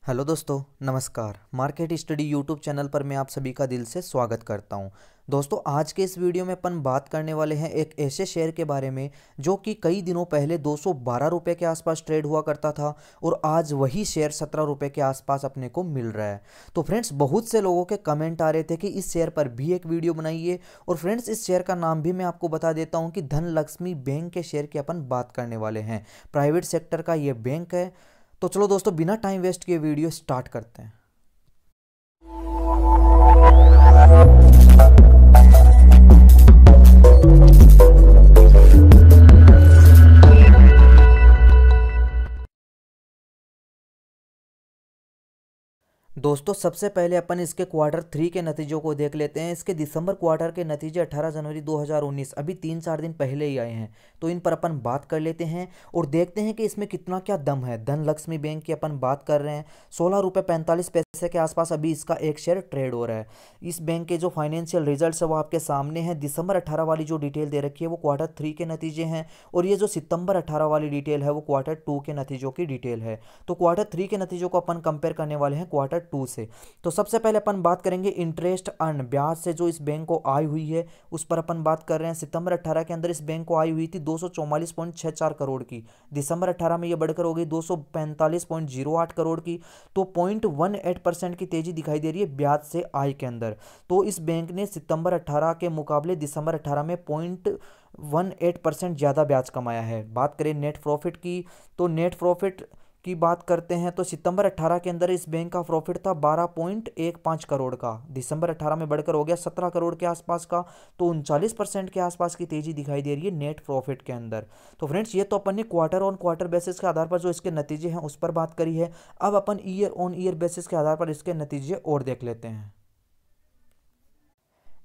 Hello दोस्तों, नमस्कार। Market study YouTube channel पर मैं आप सभी का दिल से स्वागत करता हूं। दोस्तों, आज के इस वीडियो में अपन बात करने वाले हैं एक ऐसे शेयर के बारे में जो कि कई दिनों पहले 212 रुपये के आसपास ट्रेड हुआ करता था और आज वही शेयर 17 रुपये के आसपास अपने को मिल रहा है। तो फ्रेंड्स, बहुत से लोगों के कमेंट आ रहे थे कि इस शेयर पर भी एक वीडियो बनाइए। और फ्रेंड्स, इस शेयर का नाम भी मैं आपको बता देता हूँ कि धनलक्ष्मी बैंक के शेयर की अपन बात करने वाले हैं। प्राइवेट सेक्टर का ये बैंक है। तो चलो दोस्तों, बिना टाइम वेस्ट किए वीडियो स्टार्ट करते हैं। दोस्तों, सबसे पहले अपन इसके क्वार्टर 3 के नतीजों को देख लेते हैं। इसके दिसंबर क्वार्टर के नतीजे 18 जनवरी 2019 अभी 3-4 दिन पहले ही आए हैं, तो इन पर अपन बात कर लेते हैं और देखते हैं कि इसमें कितना क्या दम है। धनलक्ष्मी बैंक की अपन बात कर रहे हैं। 16 रुपये 45 पैसे के आसपास अभी इसका एक शेयर ट्रेड हो रहा है। इस बैंक के जो फाइनेंशियल रिजल्ट है वो आपके सामने है। दिसंबर 18 वाली जो डिटेल दे रखी है वो क्वार्टर 3 के नतीजे हैं और ये जो सितंबर 18 वाली डिटेल है वो क्वार्टर 2 के नतीजों की डिटेल है। तो क्वार्टर 3 के नतीजों को अपन कंपेयर करने वाले हैं क्वार्टर 2 से। तो सबसे पहले अपन बात करेंगे इंटरेस्ट अर्न, ब्याज से जो इस बैंक को आई हुई है उस पर अपन बात कर रहे हैं। सितंबर 18 के अंदर इस बैंक को आई हुई थी 244.64 करोड़ की। दिसंबर 18 में ये बढ़कर हो गई 245.08 करोड़ की। तो 0.18% की तेजी दिखाई दे रही है ब्याज से आय के अंदर। तो इस बैंक ने सितंबर 18 के मुकाबले दिसंबर 18 में 0.18% ज़्यादा ब्याज कमाया है। बात करें नेट प्रॉफिट की, तो नेट प्रॉफिट की बात करते हैं तो सितंबर 18 के अंदर इस बैंक का प्रॉफिट था 12.15 करोड़ का। दिसंबर 18 में बढ़कर हो गया 17 करोड़ के आसपास का। तो 39% के आसपास की तेजी दिखाई दे रही है नेट प्रॉफिट के अंदर। तो फ्रेंड्स, ये तो अपन ने क्वार्टर ऑन क्वार्टर बेसिस के आधार पर जो इसके नतीजे हैं उस पर बात करी है। अब अपन ईयर ऑन ईयर बेसिस के आधार पर इसके नतीजे और देख लेते हैं।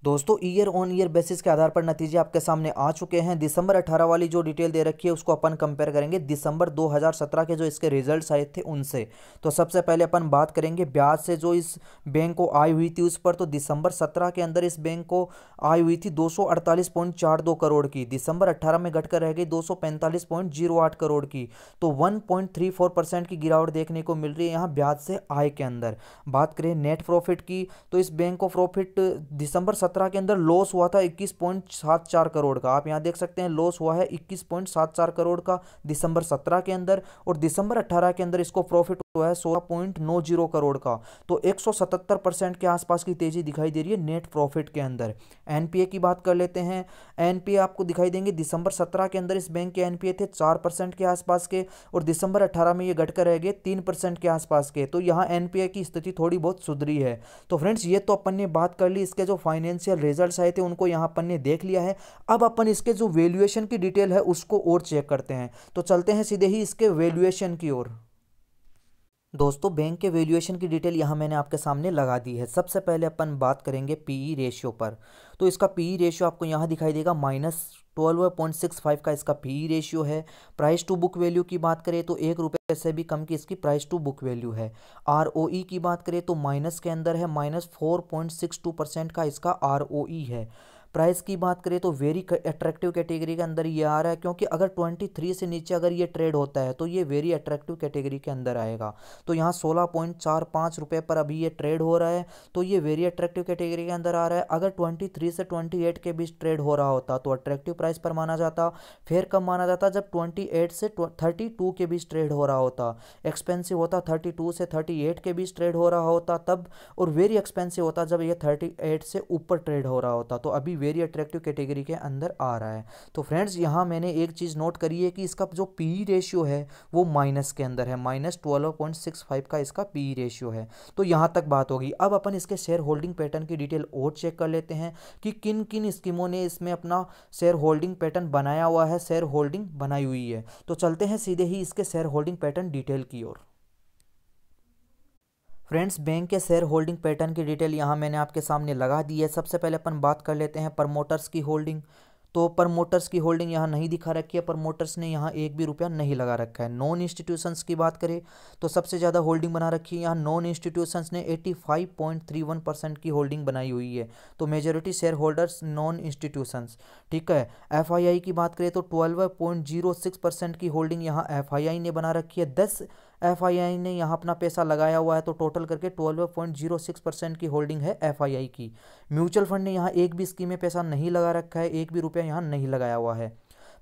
दोस्तों, ईयर ऑन ईयर बेसिस के आधार पर नतीजे आपके सामने आ चुके हैं। दिसंबर 18 वाली जो डिटेल दे रखी है उसको अपन कंपेयर करेंगे दिसंबर 2017 के जो इसके रिजल्ट्स आए थे उनसे। तो सबसे पहले अपन बात करेंगे ब्याज से जो इस बैंक को आई हुई थी उस पर। तो दिसंबर 17 के अंदर इस बैंक को आई हुई थी 248.42 करोड़ की। दिसंबर 18 में घटकर रह गई 245.08 करोड़ की। तो 1.34% की गिरावट देखने को मिल रही है यहाँ ब्याज से आय के अंदर। बात करें नेट प्रॉफिट की, तो इस बैंक को प्रॉफिट दिसंबर 17 के अंदर लॉस हुआ था 21.74 करोड़ का। आप यहां देख सकते हैं लॉस हुआ है 21.74 करोड़ का दिसंबर 17 के अंदर। और दिसंबर 18 के अंदर इसको प्रॉफिट हुआ है 16.90 करोड़ का। तो 177% के आसपास की तेजी दिखाई दे रही है नेट प्रॉफिट के अंदर। एनपीए की बात कर लेते हैं। एनपीए आपको दिखाई देंगे दिसंबर 17 के अंदर इस बैंक के एनपीए थे 4% के आसपास के और दिसंबर 18 में ये घटकर रह गए 3% के आसपास के। तो यहाँ एनपीए की स्थिति थोड़ी बहुत सुधरी है। तो फ्रेंड्स, ये तो अपन ने बात कर ली। इसके जो फाइनेंशियल रिजल्ट्स आए थे उनको यहाँ अपन ने देख लिया है। अब अपन इसके जो वैल्यूएशन की डिटेल है उसको और चेक करते हैं। तो चलते हैं सीधे ही इसके वैल्यूएशन की ओर। दोस्तों, बैंक के वैल्यूएशन की डिटेल यहाँ मैंने आपके सामने लगा दी है। सबसे पहले अपन बात करेंगे पीई रेशियो पर। तो इसका पीई रेशियो आपको यहाँ दिखाई देगा -12.65 का इसका पीई रेशियो है। प्राइस टू बुक वैल्यू की बात करें तो 1 रुपये से भी कम की इसकी प्राइस टू बुक वैल्यू है। आरओई की बात करें तो माइनस के अंदर है, -4.62% का इसका आरओई है। प्राइस की बात करें तो वेरी अट्रैक्टिव कैटेगरी के अंदर ये आ रहा है, क्योंकि अगर 23 से नीचे अगर ये ट्रेड होता है तो ये वेरी अट्रैक्टिव कैटेगरी के अंदर आएगा। तो यहाँ 16.45 रुपये पर अभी ये ट्रेड हो रहा है, तो ये वेरी अट्रैक्टिव कैटेगरी के अंदर आ रहा है। अगर 23 से 28 के बीच ट्रेड हो रहा होता तो अट्रैक्टिव प्राइस पर माना जाता। फिर कब माना जाता? जब 28 से 32 के बीच ट्रेड हो रहा होता। एक्सपेंसिव होता 32 से 38 के बीच ट्रेड हो रहा होता तब। और वेरी एक्सपेंसिव होता जब ये 38 से ऊपर ट्रेड हो रहा होता। तो अभी वेरी अट्रैक्टिव कैटेगरी के अंदर आ रहा है। तो फ्रेंड्स, यहाँ मैंने एक चीज़ नोट करी है कि इसका जो पी रेशियो है वो माइनस के अंदर है। -12.65 का इसका पी रेशियो है। तो यहाँ तक बात होगी। अब अपन इसके शेयर होल्डिंग पैटर्न की डिटेल और चेक कर लेते हैं कि किन किन स्कीमों ने इसमें अपना शेयर होल्डिंग पैटर्न बनाया हुआ है, शेयर होल्डिंग बनाई हुई है। तो चलते हैं सीधे ही इसके शेयर होल्डिंग पैटर्न डिटेल की ओर। फ्रेंड्स, बैंक के शेयर होल्डिंग पैटर्न की डिटेल यहाँ मैंने आपके सामने लगा दी है। सबसे पहले अपन बात कर लेते हैं प्रमोटर्स की होल्डिंग। तो प्रमोटर्स की होल्डिंग यहाँ नहीं दिखा रखी है। प्रमोटर्स ने यहाँ एक भी रुपया नहीं लगा रखा है। नॉन इंस्टीट्यूशंस की बात करें तो सबसे ज़्यादा होल्डिंग बना रखी है यहाँ नॉन इंस्टीट्यूशंस ने 85.31% की होल्डिंग बनाई हुई है। तो majority share holders non institutions. ठीक है। एफआईआई की बात करें तो 12.06% की होल्डिंग यहाँ एफआईआई ने बना रखी है। 10 FII ने यहाँ अपना पैसा लगाया हुआ है, तो टोटल करके 12.06% की होल्डिंग है FII की। म्यूचुअल फंड ने यहाँ एक भी स्कीम में पैसा नहीं लगा रखा है, एक भी रुपया यहाँ नहीं लगाया हुआ है।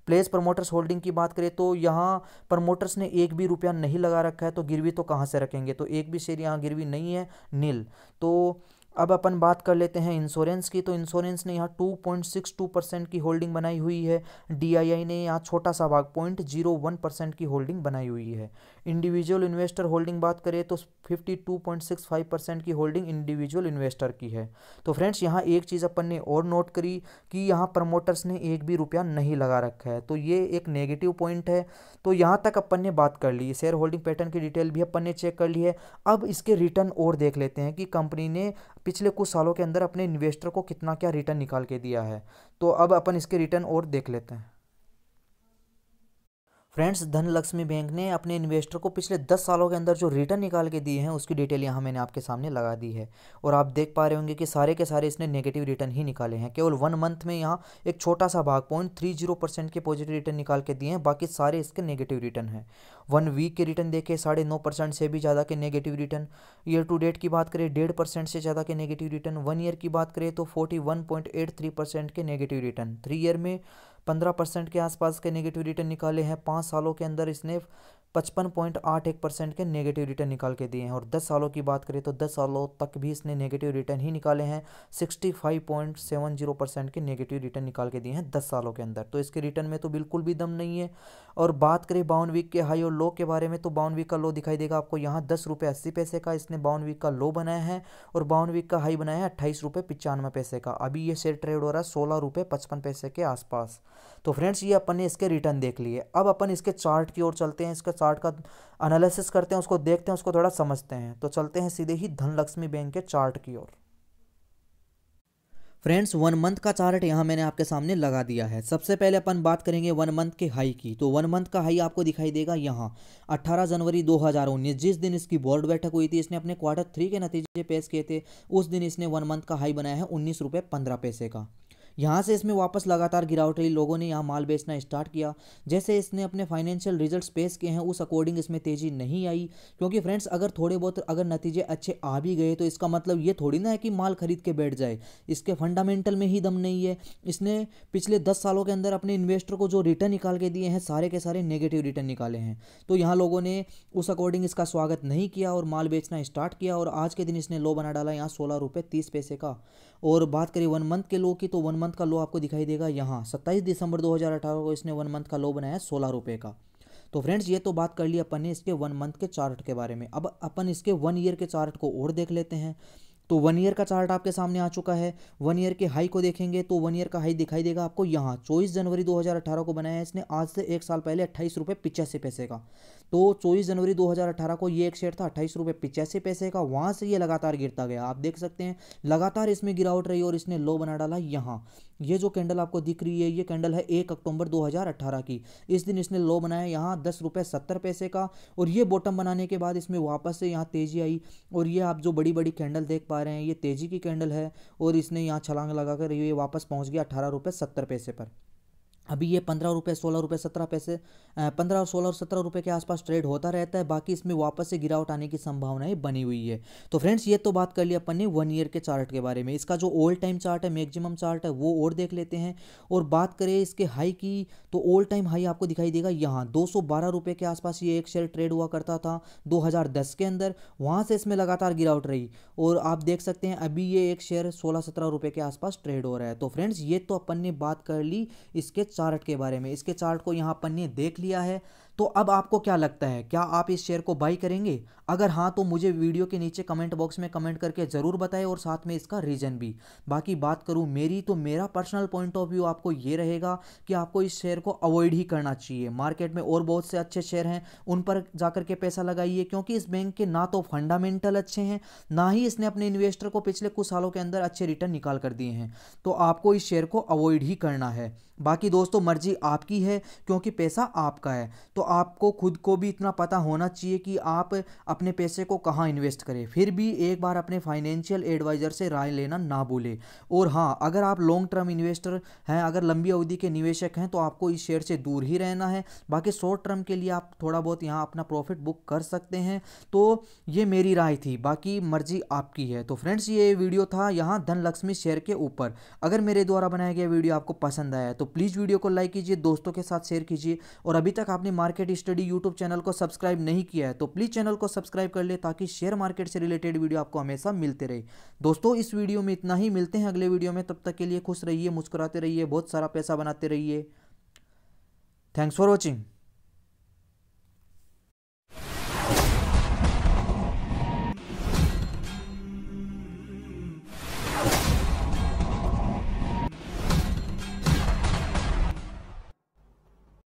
प्लेस प्रमोटर्स होल्डिंग की बात करें तो यहाँ प्रमोटर्स ने एक भी रुपया नहीं लगा रखा है, तो गिरवी तो कहाँ से रखेंगे, तो एक भी शेयर यहाँ गिरवी नहीं है, नील। तो अब अपन बात कर लेते हैं इंश्योरेंस की। तो इंश्योरेंस ने यहाँ 2.62% की होल्डिंग बनाई हुई है। DII ने यहाँ छोटा सा भाग 0.01% की होल्डिंग बनाई हुई है। इंडिविजुअल इन्वेस्टर होल्डिंग बात करें तो 52.65% की होल्डिंग इंडिविजुअल इन्वेस्टर की है। तो फ्रेंड्स यहाँ एक चीज़ अपन ने और नोट करी कि यहाँ प्रमोटर्स ने एक भी रुपया नहीं लगा रखा है, तो ये एक नेगेटिव पॉइंट है। तो यहाँ तक अपन ने बात कर ली, शेयर होल्डिंग पैटर्न की डिटेल भी अपन ने चेक कर ली है। अब इसके रिटर्न और देख लेते हैं कि कंपनी ने पिछले कुछ सालों के अंदर अपने इन्वेस्टर को कितना क्या रिटर्न निकाल के दिया है। तो अब अपन इसके रिटर्न और देख लेते हैं। फ्रेंड्स, धनलक्ष्मी बैंक ने अपने इन्वेस्टर को पिछले 10 सालों के अंदर जो रिटर्न निकाल के दिए हैं उसकी डिटेल यहाँ मैंने आपके सामने लगा दी है, और आप देख पा रहे होंगे कि सारे के सारे इसने नेगेटिव रिटर्न ही निकाले हैं। केवल 1 मंथ में यहाँ एक छोटा सा भाग 0.30% के पॉजिटिव रिटर्न निकाल के दिए हैं, बाकी सारे इसके नेगेटिव रिटर्न हैं। 1 वीक के रिटर्न देखे 9.5% से भी ज़्यादा के negative return. Year to date की बात करें 1.5% से ज़्यादा के नेगेटिव रिटर्न। 1 ईयर की बात करें तो 41.83% के नेगेटिव रिटर्न। 3 ईयर में 15% के आसपास के नेगेटिव रिटर्न निकाले हैं। 5 सालों के अंदर इसने 55.81% के नेगेटिव रिटर्न निकाल के दिए हैं। और 10 सालों की बात करें तो 10 सालों तक भी इसने नेगेटिव रिटर्न ही निकाले हैं। 65.70% के नेगेटिव रिटर्न निकाल के दिए हैं 10 सालों के अंदर। तो इसके रिटर्न में तो बिल्कुल भी दम नहीं है। और बात करें 52 वीक के हाई और लो के बारे में, तो 52 वीक का लो दिखाई देगा आपको यहाँ 10 रुपये 80 पैसे का इसने 52 वीक का लो बनाया है, और 52 वीक का हाई बनाया है 28 रुपये 95 पैसे का। अभी ये शेयर ट्रेड हो रहा है 16 रुपये 55 पैसे के आसपास। तो फ्रेंड्स, ये अपन ने इसके रिटर्न देख लिए। अब अपन इसके चार्ट की ओर चलते हैं, इसका चार्ट का एनालिसिस करते हैं, उसको देखते हैं, उसको थोड़ा समझते हैं। तो चलते हैं सीधे ही धनलक्ष्मी बैंक के चार्ट की ओर। फ्रेंड्स, 1 मंथ का चार्ट यहाँ मैंने आपके सामने लगा दिया है। सबसे पहले अपन बात करेंगे 1 मंथ के हाई की। तो 1 मंथ का हाई आपको दिखाई देगा यहाँ 18 जनवरी 2019, जिस दिन इसकी बोर्ड बैठक हुई थी, इसने अपने Q3 के नतीजे पेश किए थे। उस दिन इसने 1 मंथ का हाई बनाया है 19 रुपये 15 पैसे का। यहाँ से इसमें वापस लगातार गिरावट रही, लोगों ने यहाँ माल बेचना स्टार्ट किया। जैसे इसने अपने फाइनेंशियल रिजल्ट्स पेश किए हैं उस अकॉर्डिंग इसमें तेज़ी नहीं आई, क्योंकि फ्रेंड्स अगर थोड़े बहुत अगर नतीजे अच्छे आ भी गए तो इसका मतलब ये थोड़ी ना है कि माल खरीद के बैठ जाए। इसके फंडामेंटल में ही दम नहीं है। इसने पिछले 10 सालों के अंदर अपने इन्वेस्टर को जो रिटर्न निकाल के दिए हैं सारे के सारे नेगेटिव रिटर्न निकाले हैं। तो यहाँ लोगों ने उस अकॉर्डिंग इसका स्वागत नहीं किया और माल बेचना स्टार्ट किया, और आज के दिन इसने लो बना डाला यहाँ 16 रुपये 30 पैसे का। और बात करें 1 मंथ के लो की, तो 1 मंथ का लो आपको दिखाई देगा यहाँ 27 दिसंबर 2018 को इसने 1 मंथ का लो बनाया 16 रुपये का। तो फ्रेंड्स, ये तो बात कर ली अपन ने इसके 1 मंथ के चार्ट के बारे में। अब अपन इसके 1 ईयर के चार्ट को और देख लेते हैं। तो 1 ईयर का चार्ट आपके सामने आ चुका है। 1 ईयर के हाई को देखेंगे तो 1 ईयर का हाई दिखाई देगा आपको यहाँ 24 जनवरी 2018 को बनाया है इसने, आज से 1 साल पहले 28 रुपये 85 पैसे का। तो 24 जनवरी 2018 को ये एक शेयर था 28 रुपये 85 पैसे का। वहाँ से ये लगातार गिरता गया, आप देख सकते हैं लगातार इसमें गिरावट रही, और इसने लो बना डाला यहाँ। ये जो कैंडल आपको दिख रही है ये कैंडल है 1 अक्टूबर 2018 की। इस दिन इसने लो बनाया यहाँ 10 रुपये 70 पैसे का, और ये बॉटम बनाने के बाद इसमें वापस से यहाँ तेज़ी आई। और ये आप जो बड़ी बड़ी कैंडल देख पा रहे हैं ये तेज़ी की कैंडल है, और इसने यहाँ छलांग लगाकर ये वापस पहुँच गया 18 रुपये 70 पैसे पर। अभी ये 15 रुपये 16 रुपये 17 पैसे 15 और 16 और 17 रुपये के आसपास ट्रेड होता रहता है। बाकी इसमें वापस से गिरावट आने की संभावनाएं बनी हुई है। तो फ्रेंड्स, ये तो बात कर ली अपन ने 1 ईयर के चार्ट के बारे में। इसका जो ऑल टाइम चार्ट है, मैक्सिमम चार्ट है, वो और देख लेते हैं। और बात करें इसके हाई की, तो ऑल टाइम हाई आपको दिखाई देगा यहाँ 212 रुपये के आसपास ये एक शेयर ट्रेड हुआ करता था 2010 के अंदर। वहाँ से इसमें लगातार गिरावट रही, और आप देख सकते हैं अभी ये एक शेयर 16-17 रुपये के आसपास ट्रेड हो रहा है। तो फ्रेंड्स, ये तो अपन ने बात कर ली इसके चार्ट के बारे में। इसके चार्ट को यहाँ अपन ने देख लिया है। तो अब आपको क्या लगता है, क्या आप इस शेयर को बाई करेंगे? अगर हाँ तो मुझे वीडियो के नीचे कमेंट बॉक्स में कमेंट करके ज़रूर बताएं, और साथ में इसका रीज़न भी। बाकी बात करूँ मेरी, तो मेरा पर्सनल पॉइंट ऑफ व्यू आपको ये रहेगा कि आपको इस शेयर को अवॉइड ही करना चाहिए। मार्केट में और बहुत से अच्छे शेयर हैं, उन पर जाकर के पैसा लगाइए, क्योंकि इस बैंक के ना तो फंडामेंटल अच्छे हैं, ना ही इसने अपने इन्वेस्टर को पिछले कुछ सालों के अंदर अच्छे रिटर्न निकाल कर दिए हैं। तो आपको इस शेयर को अवॉइड ही करना है। बाकी दोस्तों, मर्जी आपकी है, क्योंकि पैसा आपका है। तो तो आपको खुद को भी इतना पता होना चाहिए कि आप अपने पैसे को कहाँ इन्वेस्ट करें। फिर भी एक बार अपने फाइनेंशियल एडवाइज़र से राय लेना ना भूलें। और हाँ, अगर आप लॉन्ग टर्म इन्वेस्टर हैं, अगर लंबी अवधि के निवेशक हैं, तो आपको इस शेयर से दूर ही रहना है। बाकी शॉर्ट टर्म के लिए आप थोड़ा बहुत यहाँ अपना प्रॉफिट बुक कर सकते हैं। तो ये मेरी राय थी, बाकी मर्जी आपकी है। तो फ्रेंड्स, ये वीडियो था यहाँ धनलक्ष्मी शेयर के ऊपर। अगर मेरे द्वारा बनाया गया वीडियो आपको पसंद आया तो प्लीज़ वीडियो को लाइक कीजिए, दोस्तों के साथ शेयर कीजिए। और अभी तक आपने मार्केट स्टडी यूट्यूब चैनल को सब्सक्राइब नहीं किया है तो प्लीज़ चैनल को सब्सक्राइब कर ले, ताकि शेयर मार्केट से रिलेटेड वीडियो आपको हमेशा मिलते रहे। दोस्तों, इस वीडियो में इतना ही, मिलते हैं अगले वीडियो में। तब तक के लिए खुश रहिए, मुस्कुराते रहिए, बहुत सारा पैसा बनाते रहिए। Thanks for watching.